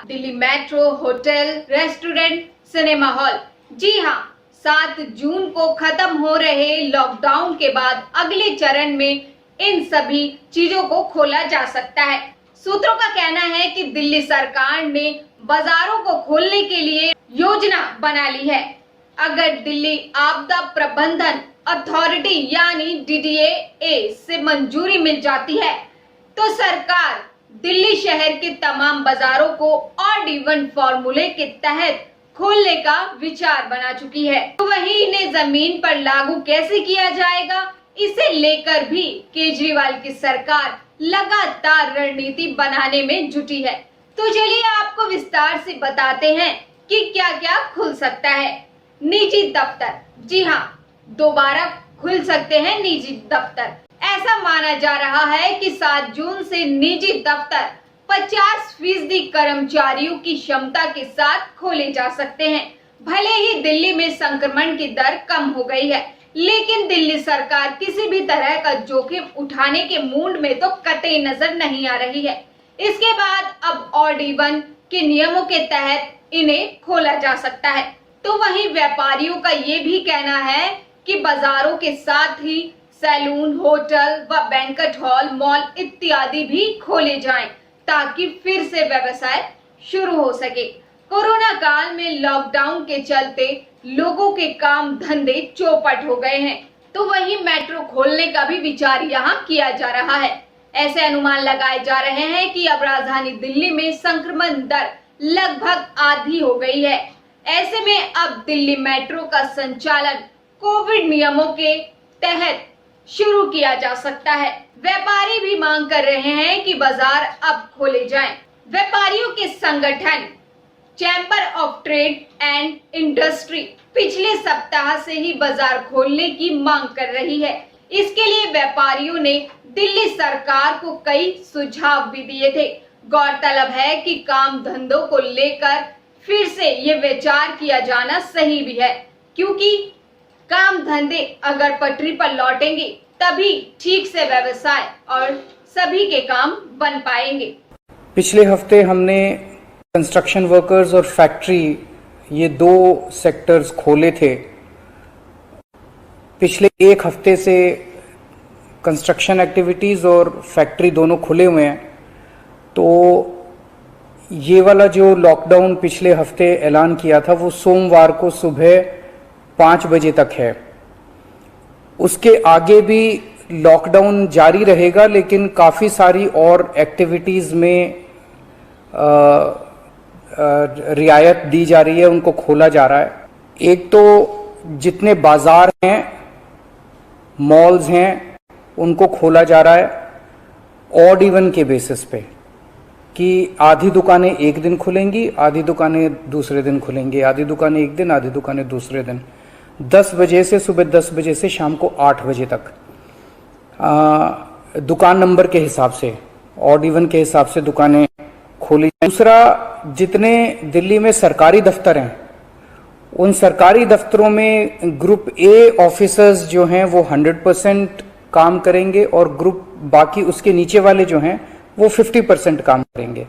Delhi metro, hotel, restaurant, cinema hall. जी हाँ, 7 जून को खत्म हो रहे लॉकडाउन के बाद अगले चरण में इन सभी चीजों को खोला जा सकता है। सूत्रों का कहना है कि दिल्ली सरकार ने बाजारों को खोलने के लिए योजना बना ली है। अगर दिल्ली आपदा प्रबंधन अथॉरिटी यानी DDA से मंजूरी मिल जाती है तो सरकार दिल्ली शहर के तमाम बाजारों को ऑड इवन फॉर्मूले के तहत खोलने का विचार बना चुकी है। तो वही इन्हें जमीन पर लागू कैसे किया जाएगा, इसे लेकर भी केजरीवाल की सरकार लगातार रणनीति बनाने में जुटी है। तो चलिए आपको विस्तार से बताते हैं कि क्या क्या खुल सकता है। निजी दफ्तर, जी हाँ, दोबारा खुल सकते हैं निजी दफ्तर। ऐसा माना जा रहा है कि 7 जून से निजी दफ्तर 50% कर्मचारियों की क्षमता के साथ खोले जा सकते हैं। भले ही दिल्ली में संक्रमण की दर कम हो गई है, लेकिन दिल्ली सरकार किसी भी तरह का जोखिम उठाने के मूड में तो कतई नजर नहीं आ रही है। इसके बाद अब ऑड इवन के नियमों के तहत इन्हें खोला जा सकता है। तो वहीं व्यापारियों का ये भी कहना है कि बाजारों के साथ ही सैलून, होटल व बैंक्वेट हॉल, मॉल इत्यादि भी खोले जाएं ताकि फिर से व्यवसाय शुरू हो सके। कोरोना काल में लॉकडाउन के चलते लोगों के काम धंधे चौपट हो गए हैं, तो वही मेट्रो खोलने का भी विचार यहाँ किया जा रहा है। ऐसे अनुमान लगाए जा रहे हैं कि अब राजधानी दिल्ली में संक्रमण दर लगभग आधी हो गई है। ऐसे में अब दिल्ली मेट्रो का संचालन कोविड नियमों के तहत शुरू किया जा सकता है। व्यापारी भी मांग कर रहे हैं कि बाजार अब खोले जाएं। व्यापारियों के संगठन chamber of trade and industry पिछले सप्ताह से ही बाजार खोलने की मांग कर रही है। इसके लिए व्यापारियों ने दिल्ली सरकार को कई सुझाव भी दिए थे। गौरतलब है कि काम धंधों को लेकर फिर से ये विचार किया जाना सही भी है, क्योंकि काम धंधे अगर पटरी पर लौटेंगे तभी ठीक से व्यवसाय और सभी के काम बन पाएंगे। पिछले हफ्ते हमने कंस्ट्रक्शन वर्कर्स और फैक्ट्री, ये 2 सेक्टर्स खोले थे। पिछले 1 हफ्ते से कंस्ट्रक्शन एक्टिविटीज़ और फैक्ट्री दोनों खुले हुए हैं। तो ये वाला जो लॉकडाउन पिछले हफ्ते ऐलान किया था वो सोमवार को सुबह 5 बजे तक है। उसके आगे भी लॉकडाउन जारी रहेगा, लेकिन काफ़ी सारी और एक्टिविटीज़ में रियायत दी जा रही है, उनको खोला जा रहा है। एक तो जितने बाजार हैं, मॉल्स हैं, उनको खोला जा रहा है ऑड इवन के बेसिस पे, कि आधी दुकानें एक दिन खुलेंगी, आधी दुकानें दूसरे दिन खुलेंगी, आधी दुकानें एक दिन, आधी दुकानें दूसरे दिन। 10 बजे से सुबह 10 बजे से शाम को 8 बजे तक दुकान नंबर के हिसाब से, ऑड इवन के हिसाब से दुकानें खोली। दूसरा, जितने दिल्ली में सरकारी दफ्तर हैं, उन सरकारी दफ्तरों में ग्रुप ए ऑफिसर्स जो हैं वो 100% काम करेंगे और ग्रुप बाकी उसके नीचे वाले जो हैं वो 50% काम करेंगे।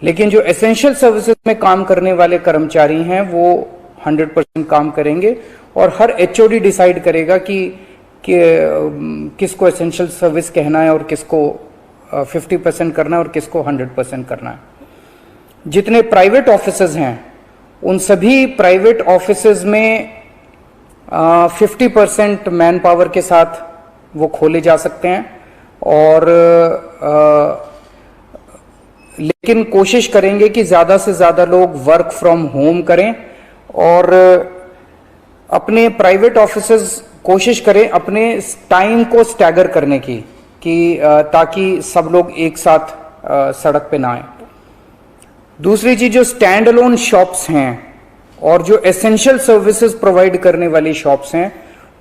लेकिन जो एसेंशियल सर्विसेज में काम करने वाले कर्मचारी हैं वो 100% काम करेंगे और हर HOD डिसाइड करेगा कि किसको एसेंशियल सर्विस कहना है और किसको 50% करना है और किसको 100% करना है। जितने प्राइवेट ऑफिसेज हैं उन सभी प्राइवेट ऑफिसेज में 50% मैन पावर के साथ वो खोले जा सकते हैं और लेकिन कोशिश करेंगे कि ज़्यादा से ज़्यादा लोग वर्क फ्रॉम होम करें और अपने प्राइवेट ऑफिसेज कोशिश करें अपने टाइम को स्टैगर करने की, कि ताकि सब लोग एक साथ सड़क पे ना आए। दूसरी चीज, जो स्टैंड अलोन शॉप्स हैं और जो एसेंशियल सर्विसेज प्रोवाइड करने वाली शॉप्स हैं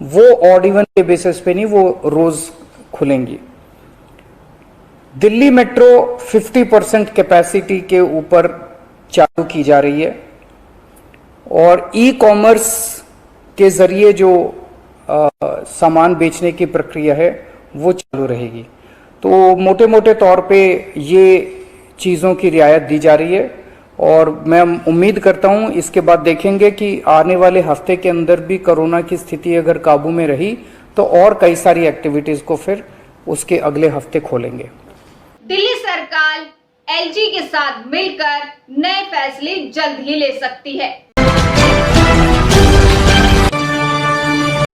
वो ऑड इवन के बेसिस पे नहीं, वो रोज खुलेंगी। दिल्ली मेट्रो 50% कैपेसिटी के ऊपर चालू की जा रही है और ई कॉमर्स के जरिए जो सामान बेचने की प्रक्रिया है वो चालू रहेगी। तो मोटे मोटे तौर पे ये चीज़ों की रियायत दी जा रही है और मैं उम्मीद करता हूं इसके बाद देखेंगे कि आने वाले हफ्ते के अंदर भी कोरोना की स्थिति अगर काबू में रही तो और कई सारी एक्टिविटीज को फिर उसके अगले हफ्ते खोलेंगे। दिल्ली सरकार एलजी के साथ मिलकर नए फैसले जल्द ही ले सकती है।